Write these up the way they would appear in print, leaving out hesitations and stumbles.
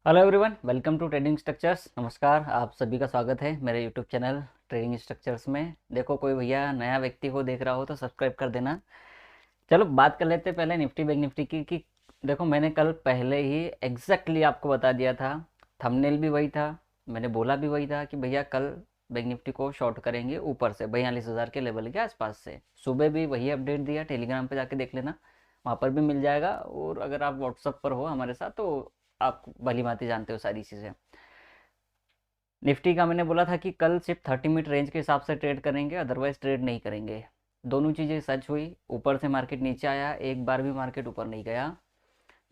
Hello everyone, welcome to trading structures. नमस्कार, आप सभी का स्वागत है मेरे यूट्यूब चैनल ट्रेडिंग स्ट्रक्चर्स में। देखो, कोई भैया नया व्यक्ति को देख रहा हो तो सब्सक्राइब कर देना। चलो बात कर लेते हैं पहले निफ्टी बैंक निफ्टी की कि देखो, मैंने कल पहले ही एग्जैक्टली आपको बता दिया था। थंबनेल भी वही था, मैंने बोला भी वही था कि भैया कल बैंक निफ्टी को शॉर्ट करेंगे ऊपर से 42,000 के लेवल के आसपास से। सुबह भी वही अपडेट दिया, टेलीग्राम पे जाके देख लेना, वहाँ पर भी मिल जाएगा। और अगर आप व्हाट्सअप पर हो हमारे साथ तो आप भली भांति जानते हो सारी चीज़ें। निफ्टी का मैंने बोला था कि कल सिर्फ 30 मिनट रेंज के हिसाब से ट्रेड करेंगे, अदरवाइज ट्रेड नहीं करेंगे। दोनों चीज़ें सच हुई। ऊपर से मार्केट नीचे आया, एक बार भी मार्केट ऊपर नहीं गया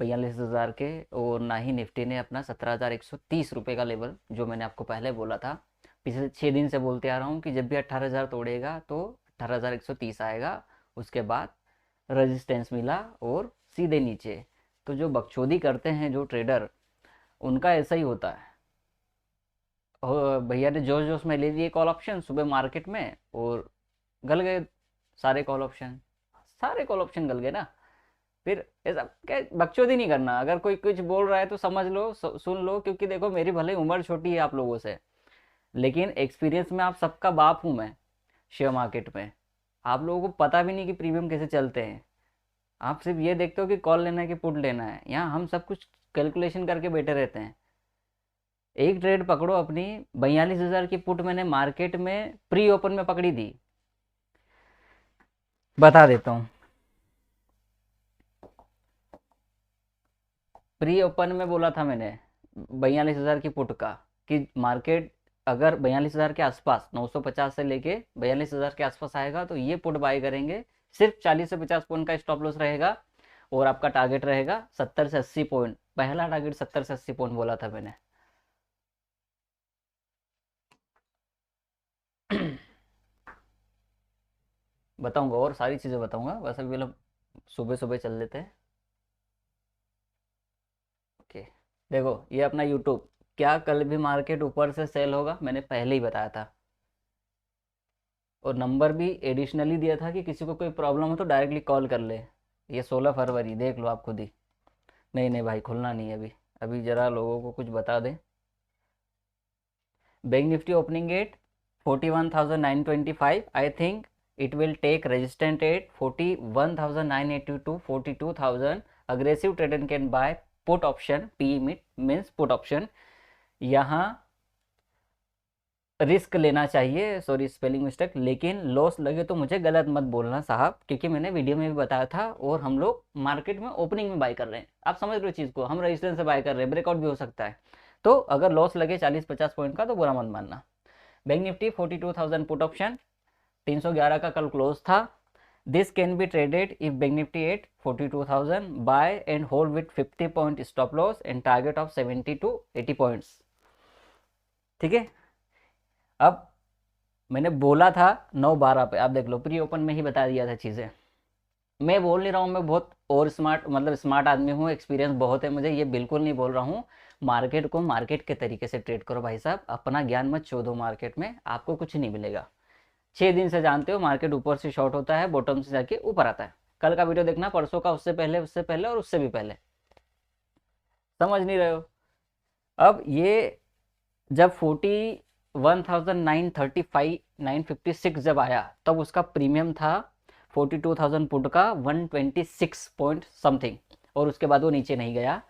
42,000 के। और ना ही निफ्टी ने अपना 17,130 रुपये का लेवल, जो मैंने आपको पहले बोला था, पिछले 6 दिन से बोलते आ रहा हूँ कि जब भी 18,000 तोड़ेगा तो 18,130 आएगा। उसके बाद रेजिस्टेंस मिला और सीधे नीचे। तो जो बकचोदी करते हैं जो ट्रेडर, उनका ऐसा ही होता है। भैया ने जोश जोश में ले लिए कॉल ऑप्शन सुबह मार्केट में और गल गए सारे कॉल ऑप्शन। सारे कॉल ऑप्शन गल गए ना। फिर ऐसा क्या, बकचोदी नहीं करना। अगर कोई कुछ बोल रहा है तो समझ लो, सुन लो, क्योंकि देखो मेरी भले उम्र छोटी है आप लोगों से, लेकिन एक्सपीरियंस में आप सबका बाप हूँ मैं। शेयर मार्केट में आप लोगों को पता भी नहीं कि प्रीमियम कैसे चलते हैं। आप सिर्फ ये देखते हो कि कॉल लेना है कि पुट लेना है। यहाँ हम सब कुछ कैलकुलेशन करके बैठे रहते हैं। एक ट्रेड पकड़ो अपनी, 42,000 की पुट मैंने मार्केट में प्री ओपन में पकड़ी थी। बता देता हूँ, प्री ओपन में बोला था मैंने 42,000 की पुट का कि मार्केट अगर 42,000 के आसपास 950 से लेके 42,000 के आसपास आएगा तो ये पुट बाय करेंगे। सिर्फ 40 से 50 पॉइंट का स्टॉप लॉस रहेगा और आपका टारगेट रहेगा 70 से 80 पॉइंट। पहला टारगेट 70 से 80 पॉइंट बोला था मैंने। बताऊंगा और सारी चीज़ें बताऊंगा, बस अभी मतलब सुबह सुबह चल लेते हैं। ओके, देखो ये अपना यूट्यूब, क्या कल भी मार्केट ऊपर से सेल होगा मैंने पहले ही बताया था। और नंबर भी एडिशनली दिया था कि किसी को कोई प्रॉब्लम हो तो डायरेक्टली कॉल कर ले। ये 16 फरवरी, देख लो आप खुद ही। नहीं नहीं भाई, खुलना नहीं है अभी। अभी ज़रा लोगों को कुछ बता दें। Bank Nifty opening eight 41,925। I think it will take resistance at 41,980 to 42,000. Aggressive trader can buy put option, PE means put option। यहाँ रिस्क लेना चाहिए, सॉरी स्पेलिंग मिस्टेक, लेकिन लॉस लगे तो मुझे गलत मत बोलना साहब, क्योंकि मैंने वीडियो में भी बताया था और हम लोग मार्केट में ओपनिंग में बाय कर रहे हैं। आप समझ रहे हो चीज़ को, हम रेजिस्टेंस से बाय कर रहे हैं, ब्रेकआउट भी हो सकता है। तो अगर लॉस लगे 40-50 पॉइंट का तो बुरा मत मानना। बैंक निफ्टी 42,000 पुट ऑप्शन, 311 का कल क्लोज था। This can be traded if bank Nifty at 42,000, buy and hold with 50 point stop loss and target of 70 to 80 points. ठीक है। अब मैंने बोला था 9-12 पे, आप देख लो प्री ओपन में ही बता दिया था चीज़ें। मैं बोल नहीं रहा हूँ मैं बहुत और स्मार्ट, मतलब स्मार्ट आदमी हूँ, एक्सपीरियंस बहुत है मुझे, ये बिल्कुल नहीं बोल रहा हूँ। मार्केट को मार्केट के तरीके से ट्रेड करो भाई साहब, अपना ज्ञान मत चोदो मार्केट में, आपको कुछ नहीं मिलेगा। 6 दिन से जानते हो मार्केट ऊपर से शॉर्ट होता है, बॉटम से जाके ऊपर आता है। कल का वीडियो देखना, परसों का, उससे पहले और उससे भी पहले। समझ नहीं रहे हो। अब ये जब 41,935 जब आया तब उसका प्रीमियम था 42,000 पुट का 126 पॉइंट समथिंग, और उसके बाद वो नीचे नहीं गया।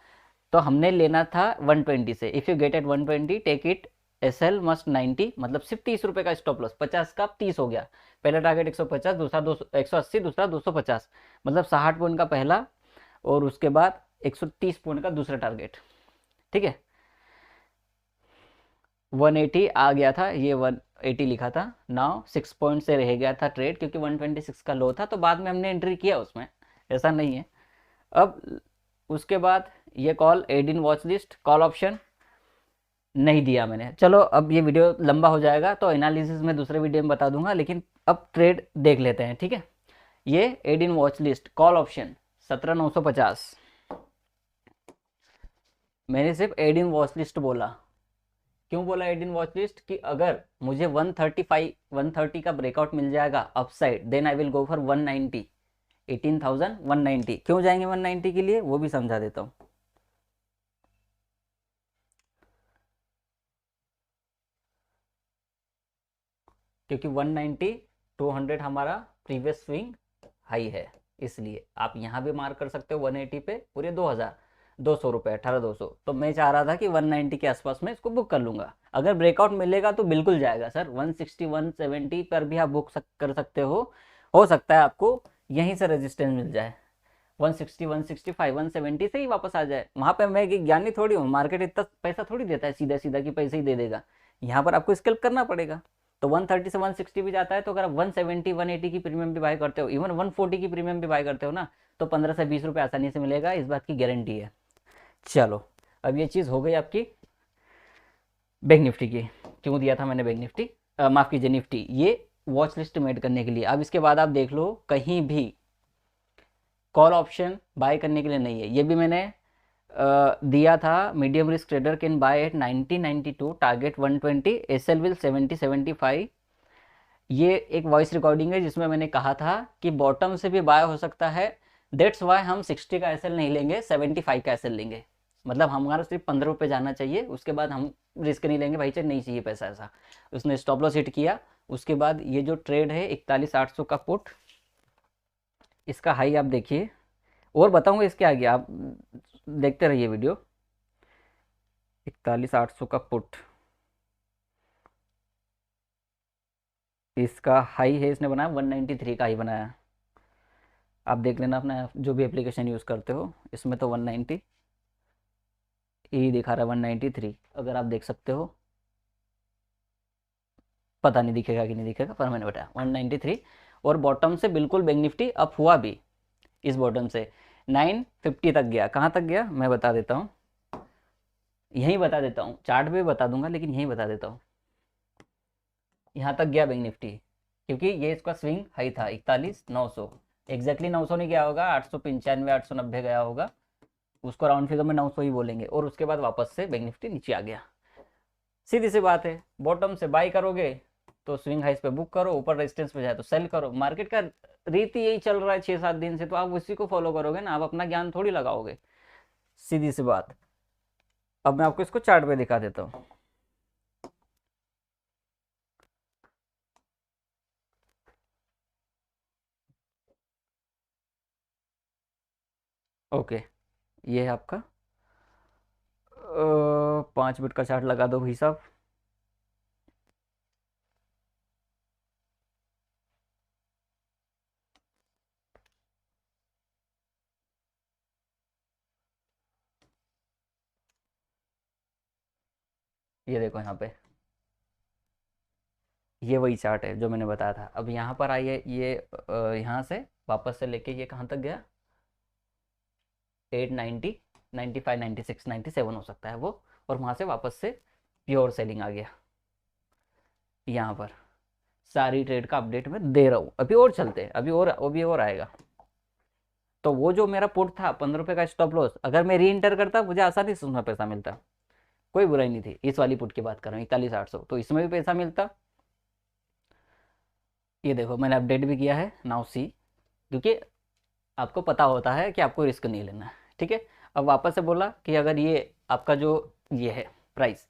तो हमने लेना था 120 से। If you get at 120 take it, S L must 90, मतलब सिर्फ 30 रुपये का स्टॉप लॉस, 50 का 30 हो गया। पहला टारगेट 150, दूसरा 180, दूसरा 250, मतलब 60 पॉइंट का पहला, और उसके बाद 130 पॉइंट का दूसरा टारगेट। ठीक है। 180 आ गया था, ये 180 लिखा था। नाउ 6 पॉइंट से रह गया था ट्रेड, क्योंकि 126 का लो था, तो बाद में हमने एंट्री किया उसमें, ऐसा नहीं है। अब उसके बाद ये call add in watch list, call option नहीं दिया मैंने। चलो अब ये वीडियो लंबा हो जाएगा तो एनालिसिस में दूसरे वीडियो में बता दूंगा, लेकिन अब ट्रेड देख लेते हैं। ठीक है। ये add in watch list call option 17,950, मैंने सिर्फ एड इन वॉच लिस्ट बोला। क्यों बोला एड इन वॉच लिस्ट? कि अगर मुझे 130 का ब्रेकआउट मिल जाएगा upside, then I will go for 190, 18,190। क्यों जाएंगे 190 के लिए वो भी समझा देता हूँ। क्योंकि 190 200 हमारा प्रीवियस स्विंग हाई है, इसलिए आप यहाँ भी मार्क कर सकते हो 180 पे और ये 2200 रुपये 18,200। तो मैं चाह रहा था कि 190 के आसपास में इसको बुक कर लूँगा। अगर ब्रेकआउट मिलेगा तो बिल्कुल जाएगा सर, 160 170 पर भी आप बुक कर सकते हो सकता है आपको यहीं से रेजिस्टेंस मिल जाए 160 165 170 से ही वापस आ जाए। वहाँ पे मैं ज्ञानी थोड़ी हूँ, मार्केट इतना पैसा थोड़ी देता है सीधा सीधा कि पैसे ही दे देगा, यहाँ पर आपको स्कैल्प करना पड़ेगा। तो 130 से 160 भी जाता है, तो अगर आप 170 180 की प्रीमियम भी बाय करते हो, इवन 140 की प्रीमियम भी बाय करते हो ना, तो 15 से 20 रुपये आसानी से मिलेगा, इस बात की गारंटी है। चलो, अब ये चीज़ हो गई आपकी बैंक निफ्टी की। क्यों दिया था मैंने बैंक निफ्टी, माफ़ कीजिए निफ्टी, ये वॉच लिस्ट मेड करने के लिए। अब इसके बाद आप देख लो, कहीं भी कॉल ऑप्शन बाय करने के लिए नहीं है। ये भी मैंने दिया था, medium risk trader can buy at 90-92, target 120, SL will 70-75। ये एक वॉइस रिकॉर्डिंग है जिसमें मैंने कहा था कि बॉटम से भी बाय हो सकता है, दैट्स वाई हम 60 का एसएल नहीं लेंगे, 75 का एसएल लेंगे। मतलब हमारा सिर्फ 15 रुपये जाना चाहिए, उसके बाद हम रिस्क नहीं लेंगे, भाई चाहिए नहीं चाहिए पैसा ऐसा। उसने स्टॉप लॉस हिट किया। उसके बाद ये जो ट्रेड है 41,800 का पुट, इसका हाई आप देखिए, और बताऊंगा इसके आगे, आप देखते रहिए वीडियो। 41,800 का पुट, इसका हाई है, इसने बनाया 193 का हाई बनाया। आप देख लेना अपना जो भी एप्लीकेशन यूज़ करते हो, इसमें तो 190 यही दिखा रहा है, 193 अगर आप देख सकते हो, पता नहीं दिखेगा कि नहीं दिखेगा, पर मैंने बताया 193। और बॉटम से बिल्कुल बैंक निफ्टी अप हुआ भी, इस बॉटम से 950 तक गया। कहाँ तक गया मैं बता देता हूँ, यहीं बता देता हूँ, चार्ट पे बता दूंगा लेकिन यहीं बता देता हूँ। यहाँ तक गया बैंक निफ्टी, क्योंकि ये इसका स्विंग हाई था 41,900, एग्जैक्टली 900 नहीं गया होगा, 895 890 गया होगा, उसको राउंड फिगर में 900 ही बोलेंगे। और उसके बाद वापस से बैंक निफ्टी नीचे आ गया। सीधी सी बात है, बॉटम से बाई करोगे तो स्विंग हाइस पे बुक करो, ऊपर रेजिस्टेंस पे जाए तो सेल करो। मार्केट का रीति यही चल रहा है 6-7 दिन से, तो आप उसी को फॉलो करोगे ना, आप अपना ज्ञान थोड़ी लगाओगे, सीधी सी बात। अब मैं आपको इसको चार्ट पे दिखा देता हूँ। ओके, ये है आपका 5 मिनट का चार्ट लगा दो भाई साहब। ये देखो यहाँ पे, ये वही चार्ट है जो मैंने बताया था। अब यहाँ पर आइए, ये यहाँ से वापस से लेके ये कहाँ तक गया, 890 95 96 97 हो सकता है वो, और वहाँ से वापस से प्योर सेलिंग आ गया। यहाँ पर सारी ट्रेड का अपडेट मैं दे रहा हूँ, अभी और चलते हैं, अभी और आएगा। तो वो जो मेरा पुट था 15 रुपये का स्टॉप लॉस, अगर मैं री इंटर करता मुझे आसानी से उसमें पैसा मिलता, कोई बुराई नहीं थी। इस वाली पुट की बात कर रहा हूँ 41,800, तो इसमें भी पैसा मिलता। ये देखो मैंने अपडेट भी किया है, नाउ सी, क्योंकि आपको पता होता है कि आपको रिस्क नहीं लेना है, ठीक है। अब वापस से बोला कि अगर ये आपका जो ये है प्राइस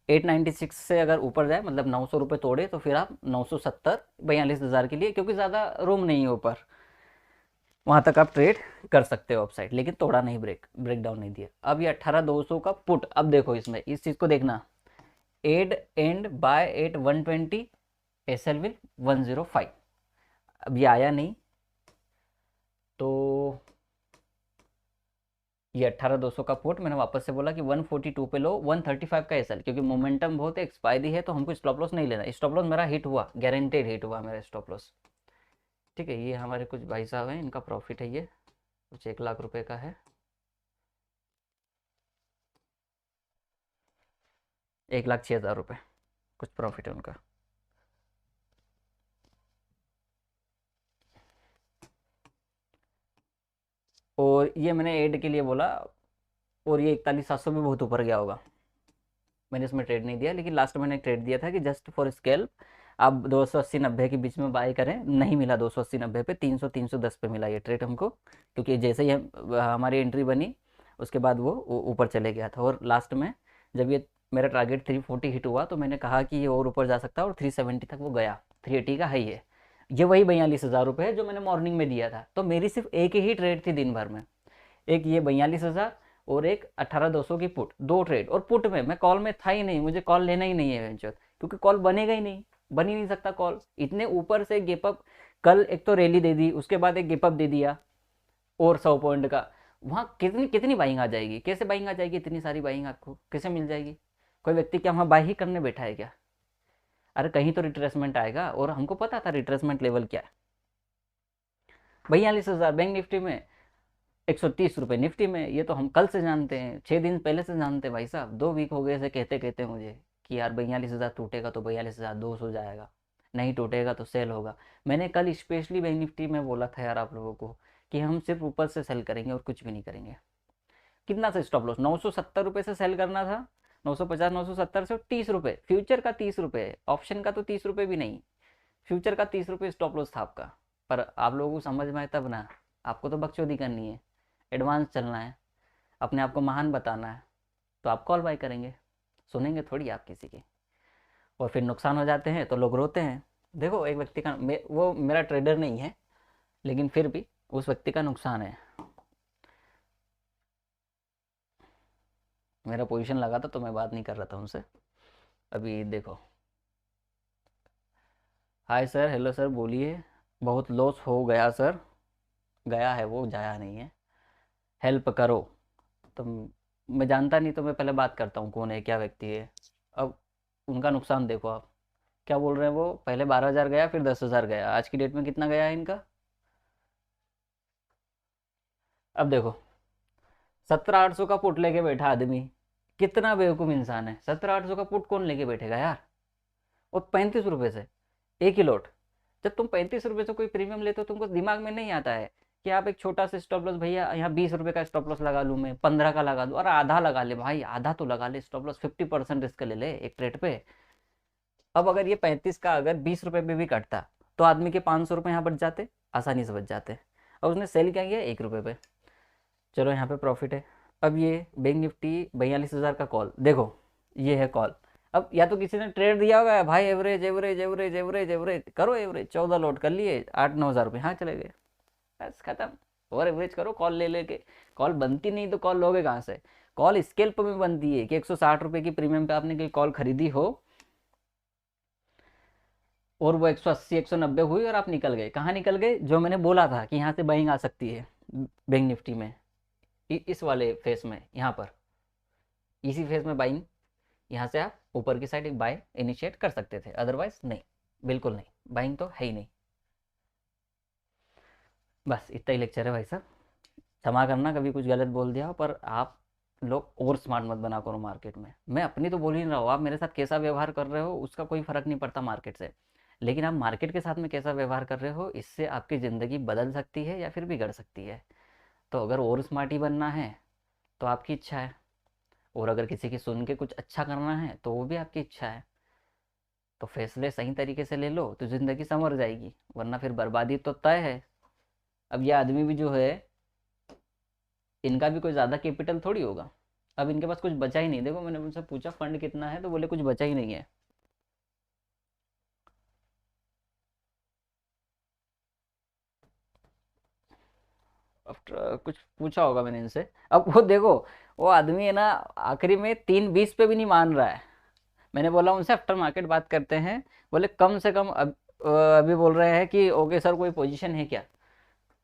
896 से अगर ऊपर जाए, मतलब 900 रुपये तोड़े, तो फिर आप 970 42,000 के लिए, क्योंकि ज़्यादा रूम नहीं है ऊपर, वहाँ तक आप ट्रेड कर सकते हो अपसाइड, लेकिन तोड़ा नहीं, ब्रेक डाउन नहीं दिया। अब ये 18,200 का पुट, अब देखो इसमें इस चीज़ को देखना, add and buy at 120, SL will 105। अब ये आया नहीं, तो ये 18,200 का पुट मैंने वापस से बोला कि 142 पे लो, 135 का एसएल, क्योंकि मोमेंटम बहुत है, एक्सपायरी है, तो हमको स्टॉप लॉस नहीं लेना। स्टॉप लॉस मेरा हिट हुआ, गारंटेड हिट हुआ मेरा स्टॉप लॉस, ठीक है। ये हमारे कुछ भाई साहब हैं, इनका प्रॉफिट है, ये कुछ 1,00,000 रुपये का है, 1,06,000 रुपये कुछ प्रॉफिट है उनका। और ये मैंने एड के लिए बोला, और ये 41,700 भी बहुत ऊपर गया होगा, मैंने इसमें ट्रेड नहीं दिया, लेकिन लास्ट में मैंने ट्रेड दिया था कि जस्ट फॉर स्केल आप 280-90 के बीच में बाय करें। नहीं मिला 280-90 पे, 300-310 पे मिला ये ट्रेड हमको, क्योंकि जैसे ही हमारी एंट्री बनी उसके बाद वो ऊपर चले गया था। और लास्ट में जब ये मेरा टारगेट 340 हिट हुआ, तो मैंने कहा कि ये और ऊपर जा सकता है, और 370 तक वो गया। 380 का हाई है। ये वही 42,000 रुपये है जो मैंने मॉर्निंग में दिया था। तो मेरी सिर्फ एक ही ट्रेड थी दिन भर में, एक ये 42,000 और एक 18,200 की पुट, 2 ट्रेड। और पुट में मैं कॉल में था ही नहीं, मुझे कॉल लेना ही नहीं है वेंचर, क्योंकि कॉल बनेगा ही नहीं, बन ही नहीं सकता कॉल। इतने ऊपर से गेप अप, कल एक तो रैली दे दी, उसके बाद एक गेप अप दे दिया और 100 पॉइंट का। वहाँ कितनी कितनी बाइंग आ जाएगी, कैसे बाइंग आ जाएगी, इतनी सारी बाइंग आपको कैसे मिल जाएगी? कोई व्यक्ति क्या वहाँ बाई ही करने बैठा है क्या? अरे कहीं तो रिट्रेसमेंट आएगा, और हमको पता था रिट्रेसमेंट लेवल क्या है। 42,000 बैंक निफ्टी में, 130 रुपये निफ्टी में, ये तो हम कल से जानते हैं, 6 दिन पहले से जानते हैं भाई साहब। 2 वीक हो गए से कहते कहते मुझे कि यार 42,000 टूटेगा तो 42,200 जाएगा, नहीं टूटेगा तो सेल होगा। मैंने कल स्पेशली बैंक निफ्टी में बोला था यार आप लोगों को कि हम सिर्फ ऊपर से सेल करेंगे और कुछ भी नहीं करेंगे। कितना से स्टॉप लॉस? 970 रुपये से सेल करना था, 950 970 से 30 रुपये, फ्यूचर का 30 रुपये, ऑप्शन का तो 30 रुपये भी नहीं, फ्यूचर का 30 रुपये स्टॉप लॉस था आपका। पर आप लोगों को समझ में आए तब ना। आपको तो बकचोदी करनी है, एडवांस चलना है, अपने आप को महान बताना है, तो आप कॉल बाय करेंगे, सुनेंगे थोड़ी आप किसी की। और फिर नुकसान हो जाते हैं तो लोग रोते हैं। देखो एक व्यक्ति का, वो मेरा ट्रेडर नहीं है, लेकिन फिर भी उस व्यक्ति का नुकसान है। मेरा पोजीशन लगा था तो मैं बात नहीं कर रहा था उनसे। अभी देखो, हाय सर, हेलो सर, बोलिए। बहुत लॉस हो गया सर। गया है वो, जाया नहीं है। हेल्प करो। तो मैं जानता नहीं, तो मैं पहले बात करता हूँ कौन है, क्या व्यक्ति है। अब उनका नुकसान देखो आप, क्या बोल रहे हैं वो, पहले 12,000 गया, फिर 10,000 गया, आज की डेट में कितना गया है इनका? अब देखो, 17,800 का पुट लेके बैठा आदमी, कितना बेवकूफ़ इंसान है। 17,800 का पुट कौन लेके बैठेगा यार, और 35 रुपये से एक ही लोट। जब तुम 35 रुपये से कोई प्रीमियम लेते हो, तुमको दिमाग में नहीं आता है कि आप एक छोटा सा स्टॉप लॉस, भैया यहाँ 20 रुपये का स्टॉप लॉस लगा लूँ, मैं 15 का लगा दूँ, और आधा लगा ले भाई, आधा तो लगा ले स्टॉप लॉस, 50% रिस्क ले ले एक ट्रेड पे। अब अगर ये 35 का अगर 20 रुपये पे भी कटता, तो आदमी के 500 रुपये यहाँ बच जाते, आसानी से बच जाते। और उसने सेल क्या किया, 1 रुपये पे। चलो यहाँ पे प्रॉफिट है। अब ये बैंक निफ्टी 42,000 का कॉल देखो, ये है कॉल। अब या तो किसी ने ट्रेड दिया होगा भाई, average average average average average करो, एवरेज 14 लोड कर लिए, 8-9 हज़ार रुपये हाँ चले गए, बस खत्म। और एवरेज करो कॉल ले लेके। कॉल बनती नहीं तो कॉल लोगे कहाँ से? कॉल स्केल्प में बनती है कि 160 रुपये की प्रीमियम पे आपने कोई कॉल खरीदी हो, और वो 180 190 हुई और आप निकल गए। कहाँ निकल गए? जो मैंने बोला था कि यहाँ से बाइंग आ सकती है बैंक निफ्टी में, इस वाले फेस में, यहाँ पर इसी फेस में बाइंग, यहाँ से आप ऊपर की साइड एक बाय इनिशिएट कर सकते थे, अदरवाइज नहीं, बिल्कुल नहीं, बाइंग तो है ही नहीं। बस इतना ही लेक्चर है भाई साहब। क्षमा करना कभी कुछ गलत बोल दिया हो, पर आप लोग और स्मार्ट मत बना करो मार्केट में। मैं अपनी तो बोल ही नहीं रहा हूँ, आप मेरे साथ कैसा व्यवहार कर रहे हो उसका कोई फ़र्क नहीं पड़ता मार्केट से, लेकिन आप मार्केट के साथ में कैसा व्यवहार कर रहे हो, इससे आपकी ज़िंदगी बदल सकती है या फिर बिगड़ सकती है। तो अगर और स्मार्ट ही बनना है तो आपकी इच्छा है, और अगर किसी की सुन के कुछ अच्छा करना है तो वो भी आपकी इच्छा है। तो फैसले सही तरीके से ले लो तो ज़िंदगी संवर जाएगी, वरना फिर बर्बादी तो तय है। अब ये आदमी भी जो है, इनका भी कोई ज़्यादा कैपिटल थोड़ी होगा, अब इनके पास कुछ बचा ही नहीं। देखो मैंने उनसे पूछा फंड कितना है, तो बोले कुछ बचा ही नहीं है। आफ्टर कुछ पूछा होगा मैंने इनसे। अब वो देखो, वो आदमी है ना, आखिरी में 3:20 पे भी नहीं मान रहा है। मैंने बोला उनसे आफ्टर मार्केट बात करते हैं, बोले कम से कम अभी बोल रहे हैं कि ओके सर कोई पोजीशन है क्या।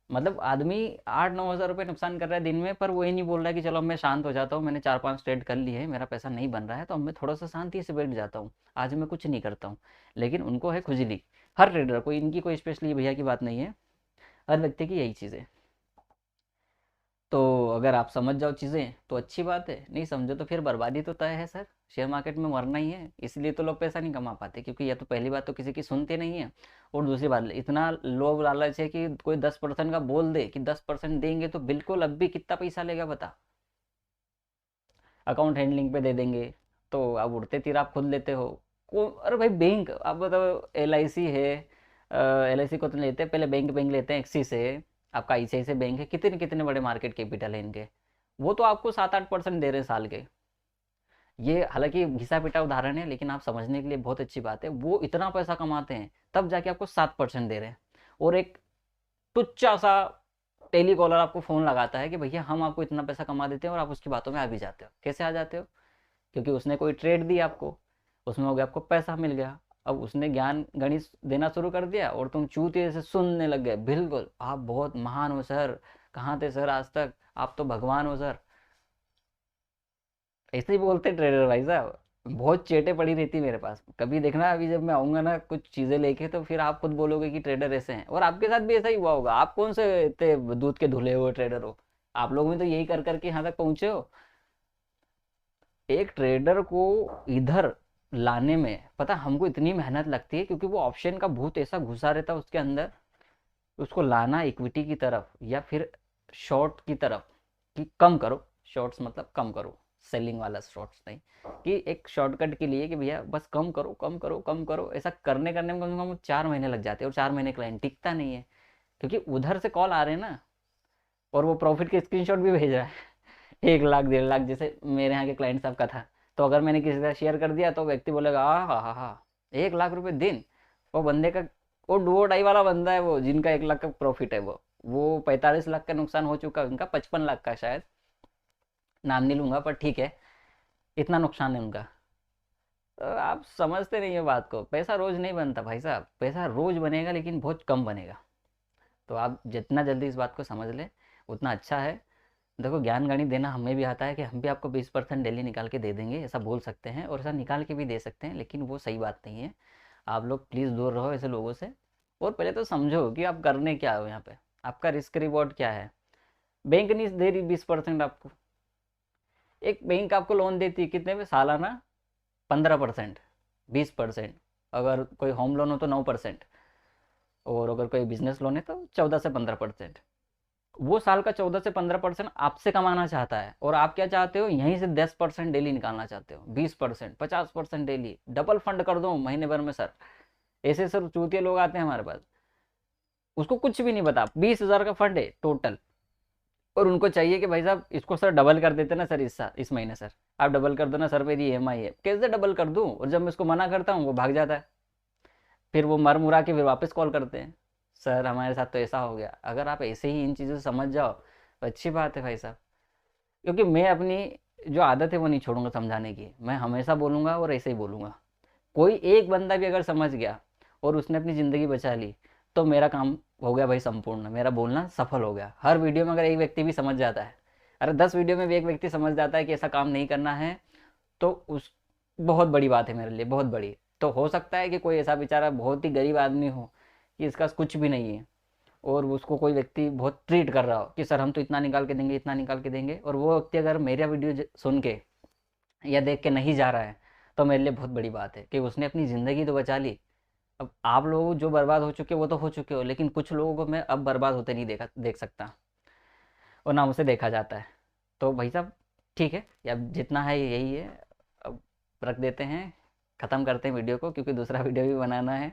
मतलब आदमी 8-9 हज़ार रुपये नुकसान कर रहा है दिन में, पर वो ही नहीं बोल रहा है कि चलो अब मैं शांत हो जाता हूँ, मैंने 4-5 ट्रेड कर ली है, मेरा पैसा नहीं बन रहा है, तो अब मैं थोड़ा सा शांति से बैठ जाता हूँ, आज मैं कुछ नहीं करता हूँ। लेकिन उनको है खुजली, हर ट्रेडर को, इनकी कोई स्पेशली भैया की बात नहीं है, हर व्यक्ति की यही चीज़ है। तो अगर आप समझ जाओ चीज़ें तो अच्छी बात है, नहीं समझो तो फिर बर्बादी तो तय है सर। शेयर मार्केट में मरना ही है, इसलिए तो लोग पैसा नहीं कमा पाते, क्योंकि या तो पहली बात तो किसी की सुनते नहीं है, और दूसरी बात इतना लोभ लालच है कि कोई 10% का बोल दे कि 10% देंगे तो बिल्कुल, अब भी कितना पैसा लेगा बता, अकाउंट हैंडलिंग पे दे देंगे, तो अब उड़ते तीर आप खुद लेते हो। अरे भाई बैंक, आप बताओ, LIC है, LIC को तो लेते हैं, पहले बैंक बैंक लेते हैं एक्सिस है, आपका ICICI बैंक है, कितने कितने बड़े मार्केट कैपिटल है इनके, वो तो आपको 7-8% दे रहे हैं साल के। ये हालांकि घिसा पिटा उदाहरण है, लेकिन आप समझने के लिए बहुत अच्छी बात है। वो इतना पैसा कमाते हैं तब जाके आपको 7% दे रहे हैं, और एक टुच्चा सा टेलीकॉलर आपको फ़ोन लगाता है कि भैया हम आपको इतना पैसा कमा देते हैं, और आप उसकी बातों में आ भी जाते हो। कैसे आ जाते हो? क्योंकि उसने कोई ट्रेड दी आपको, उसमें हो गया आपको पैसा मिल गया। अब उसने ज्ञान गणित देना शुरू कर दिया और तुम चूतिए से सुनने लग गए, बिल्कुल आप बहुत महान हो सर, कहाँ थे सर आज तक, आप तो भगवान हो सर। ऐसे ही बोलते ट्रेडर भाई साहब। बहुत चेटें पड़ी रहती मेरे पास, कभी देखना अभी जब मैं आऊंगा ना कुछ चीजें लेके, तो फिर आप खुद बोलोगे कि ट्रेडर ऐसे हैं। और आपके साथ भी ऐसा ही हुआ होगा, आप कौन से इतने दूध के धुले हुए ट्रेडर हो, आप लोग भी तो यही कर करके यहाँ तक पहुंचे हो। एक ट्रेडर को इधर लाने में पता हमको इतनी मेहनत लगती है, क्योंकि वो ऑप्शन का भूत ऐसा घुसा रहता है उसके अंदर। उसको लाना इक्विटी की तरफ या फिर शॉर्ट की तरफ, कि कम करो शॉर्ट्स, मतलब कम करो, सेलिंग वाला शॉर्ट्स नहीं, कि एक शॉर्टकट के लिए कि भैया बस कम करो कम करो कम करो, ऐसा करने करने में कम से कम 4 महीने लग जाते हैं, और 4 महीने क्लाइंट टिकता नहीं है, क्योंकि उधर से कॉल आ रहे हैं ना, और वो प्रॉफिट के स्क्रीनशॉट भी भेज रहा है 1 लाख 1.5 लाख, जैसे मेरे यहाँ के क्लाइंट साहब का था। तो अगर मैंने किसी का शेयर कर दिया तो व्यक्ति बोलेगा हाँ, 1 लाख रुपए दिन। वो बंदे का, वो डू और डाई वाला बंदा है वो, जिनका 1 लाख का प्रॉफिट है, वो 45 लाख का नुकसान हो चुका है उनका, 55 लाख का शायद, नाम नहीं लूंगा पर ठीक है, इतना नुकसान है उनका। तो आप समझते नहीं हो बात को, पैसा रोज नहीं बनता भाई साहब, पैसा रोज बनेगा लेकिन बहुत कम बनेगा। तो आप जितना जल्दी इस बात को समझ ले उतना अच्छा है। देखो ज्ञान गणित देना हमें भी आता है, कि हम भी आपको 20% डेली निकाल के दे देंगे, ऐसा बोल सकते हैं और ऐसा निकाल के भी दे सकते हैं, लेकिन वो सही बात नहीं है। आप लोग प्लीज़ दूर रहो ऐसे लोगों से। और पहले तो समझो कि आप करने क्या हो यहाँ पे, आपका रिस्क रिवॉर्ड क्या है। बैंक नहीं दे रही 20% आपको। एक बैंक आपको लोन देती है कितने में, सालाना 15%, 20%। अगर कोई होम लोन हो तो 9%, और अगर कोई बिजनेस लोन है तो 14 से 15%। वो साल का 14 से 15% आपसे कमाना चाहता है, और आप क्या चाहते हो, यहीं से 10% डेली निकालना चाहते हो, 20%, 50% डेली, डबल फंड कर दो महीने भर में सर। ऐसे सर चूतिए लोग आते हैं हमारे पास, उसको कुछ भी नहीं पता, 20,000 का फंड है टोटल, और उनको चाहिए कि भाई साहब इसको सर डबल कर देते ना सर, इस महीने सर आप डबल कर दो ना सर, मेरी EMI है। कैसे डबल कर दूं, और जब मैं उसको मना करता हूँ वो भाग जाता है। फिर वो मर मुरा के फिर वापस कॉल करते हैं, सर हमारे साथ तो ऐसा हो गया। अगर आप ऐसे ही इन चीज़ों से समझ जाओ तो अच्छी बात है भाई साहब। क्योंकि मैं अपनी जो आदत है वो नहीं छोड़ूंगा समझाने की, मैं हमेशा बोलूंगा और ऐसे ही बोलूंगा। कोई एक बंदा भी अगर समझ गया और उसने अपनी ज़िंदगी बचा ली, तो मेरा काम हो गया भाई संपूर्ण, मेरा बोलना सफल हो गया। हर वीडियो में अगर एक व्यक्ति भी समझ जाता है, अरे 10 वीडियो में भी एक व्यक्ति समझ जाता है कि ऐसा काम नहीं करना है, तो उस बहुत बड़ी बात है मेरे लिए, बहुत बड़ी। तो हो सकता है कि कोई ऐसा बेचारा बहुत ही गरीब आदमी हो कि इसका कुछ भी नहीं है, और उसको कोई व्यक्ति बहुत ट्रीट कर रहा हो कि सर हम तो इतना निकाल के देंगे, इतना निकाल के देंगे, और वो व्यक्ति अगर मेरा वीडियो सुन के या देख के नहीं जा रहा है, तो मेरे लिए बहुत बड़ी बात है कि उसने अपनी ज़िंदगी तो बचा ली। अब आप लोग जो बर्बाद हो चुके हो वो तो हो चुके हो, लेकिन कुछ लोगों को मैं अब बर्बाद होते नहीं देख सकता, और ना उसे देखा जाता है। तो भाई साहब ठीक है, अब जितना है यही है, अब रख देते हैं, ख़त्म करते हैं वीडियो को, क्योंकि दूसरा वीडियो भी बनाना है।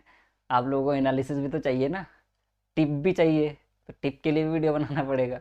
आप लोगों को एनालिसिस भी तो चाहिए ना, टिप भी चाहिए, तो टिप के लिए भी वीडियो बनाना पड़ेगा।